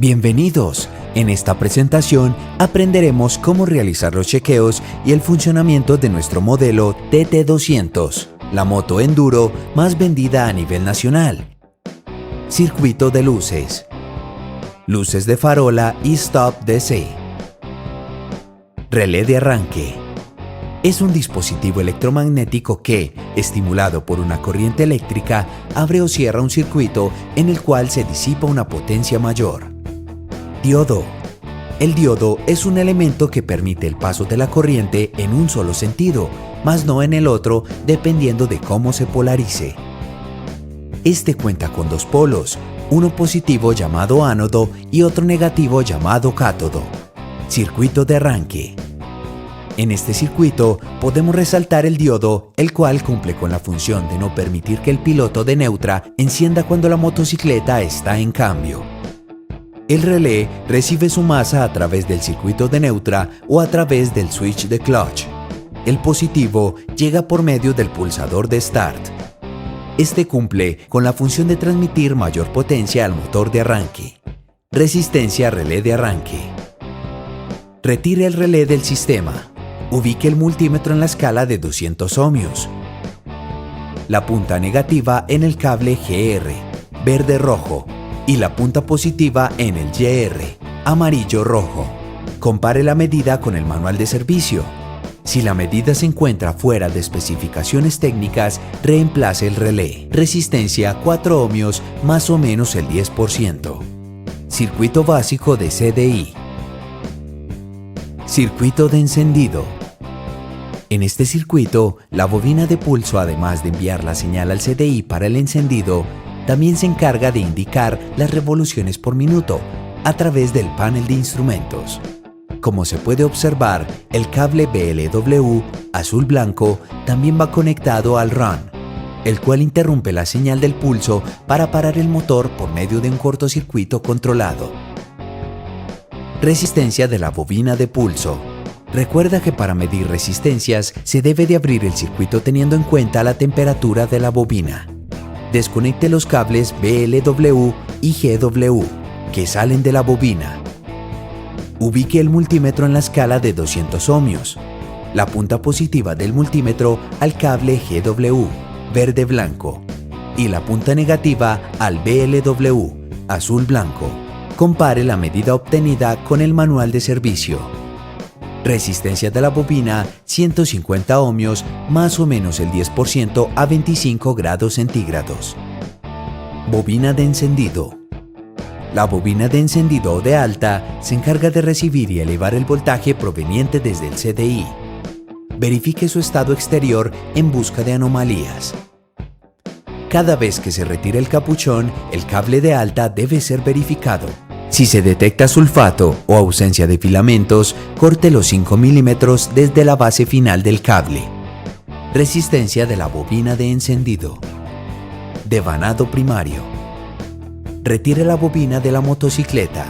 Bienvenidos. En esta presentación aprenderemos cómo realizar los chequeos y el funcionamiento de nuestro modelo TT200, la moto enduro más vendida a nivel nacional. Circuito de luces. Luces de farola y stop DC. Relé de arranque. Es un dispositivo electromagnético que, estimulado por una corriente eléctrica, abre o cierra un circuito en el cual se disipa una potencia mayor. Diodo. El diodo es un elemento que permite el paso de la corriente en un solo sentido, mas no en el otro, dependiendo de cómo se polarice. Este cuenta con dos polos, uno positivo llamado ánodo y otro negativo llamado cátodo. Circuito de arranque. En este circuito podemos resaltar el diodo, el cual cumple con la función de no permitir que el piloto de neutra encienda cuando la motocicleta está en cambio. El relé recibe su masa a través del circuito de neutra o a través del switch de clutch. El positivo llega por medio del pulsador de start. Este cumple con la función de transmitir mayor potencia al motor de arranque. Resistencia relé de arranque. Retire el relé del sistema. Ubique el multímetro en la escala de 200 ohmios. La punta negativa en el cable GR, verde-rojo, y la punta positiva en el YR, amarillo-rojo. Compare la medida con el manual de servicio. Si la medida se encuentra fuera de especificaciones técnicas, reemplace el relé. Resistencia 4 ohmios, más o menos el 10%. Circuito básico de CDI. Circuito de encendido. En este circuito, la bobina de pulso, además de enviar la señal al CDI para el encendido, también se encarga de indicar las revoluciones por minuto a través del panel de instrumentos. Como se puede observar, el cable BLW azul-blanco también va conectado al RUN, el cual interrumpe la señal del pulso para parar el motor por medio de un cortocircuito controlado. Resistencia de la bobina de pulso. Recuerda que para medir resistencias se debe de abrir el circuito teniendo en cuenta la temperatura de la bobina. Desconecte los cables BLW y GW que salen de la bobina. Ubique el multímetro en la escala de 200 ohmios. La punta positiva del multímetro al cable GW, verde-blanco, y la punta negativa al BLW, azul-blanco. Compare la medida obtenida con el manual de servicio. Resistencia de la bobina 150 ohmios, más o menos el 10% a 25 grados centígrados. Bobina de encendido. La bobina de encendido de alta se encarga de recibir y elevar el voltaje proveniente desde el CDI. Verifique su estado exterior en busca de anomalías. Cada vez que se retire el capuchón, el cable de alta debe ser verificado. Si se detecta sulfato o ausencia de filamentos, corte los 5 milímetros desde la base final del cable. Resistencia de la bobina de encendido. Devanado primario. Retire la bobina de la motocicleta.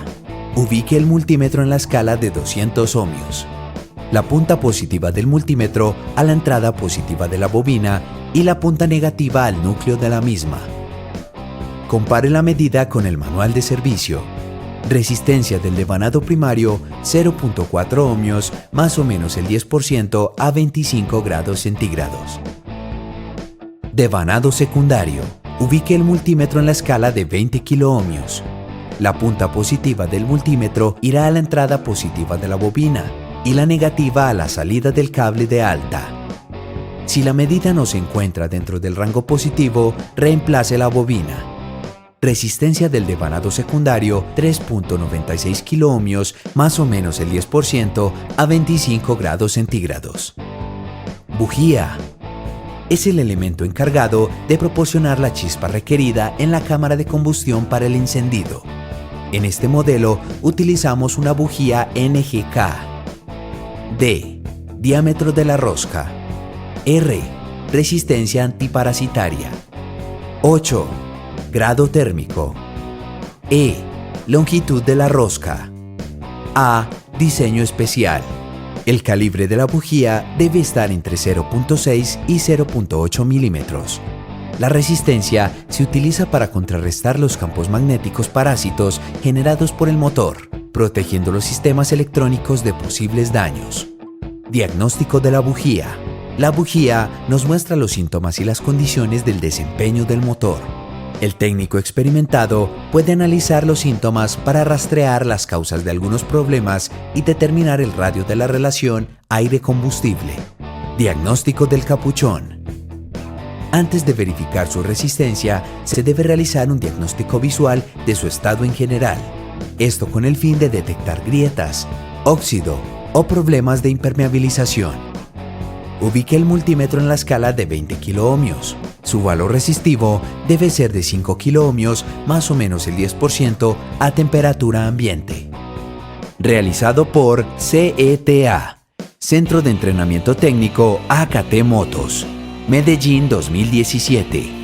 Ubique el multímetro en la escala de 200 ohmios. La punta positiva del multímetro a la entrada positiva de la bobina y la punta negativa al núcleo de la misma. Compare la medida con el manual de servicio. Resistencia del devanado primario 0.4 ohmios, más o menos el 10% a 25 grados centígrados. Devanado secundario. Ubique el multímetro en la escala de 20 kiloohmios. La punta positiva del multímetro irá a la entrada positiva de la bobina y la negativa a la salida del cable de alta. Si la medida no se encuentra dentro del rango positivo, reemplace la bobina. Resistencia del devanado secundario 3.96 kiloohmios, más o menos el 10% a 25 grados centígrados. Bujía. Es el elemento encargado de proporcionar la chispa requerida en la cámara de combustión para el encendido. En este modelo utilizamos una bujía NGK. D. Diámetro de la rosca. R. Resistencia antiparasitaria. 8. Grado térmico. E. Longitud de la rosca. A. Diseño especial. El calibre de la bujía debe estar entre 0.6 y 0.8 milímetros. La resistencia se utiliza para contrarrestar los campos magnéticos parásitos generados por el motor, protegiendo los sistemas electrónicos de posibles daños. Diagnóstico de la bujía. La bujía nos muestra los síntomas y las condiciones del desempeño del motor. El técnico experimentado puede analizar los síntomas para rastrear las causas de algunos problemas y determinar el radio de la relación aire-combustible. Diagnóstico del capuchón. Antes de verificar su resistencia, se debe realizar un diagnóstico visual de su estado en general. Esto con el fin de detectar grietas, óxido o problemas de impermeabilización. Ubique el multímetro en la escala de 20 kiloohmios. Su valor resistivo debe ser de 5 kiloohmios, más o menos el 10%, a temperatura ambiente. Realizado por CETA, Centro de Entrenamiento Técnico AKT Motos, Medellín 2017.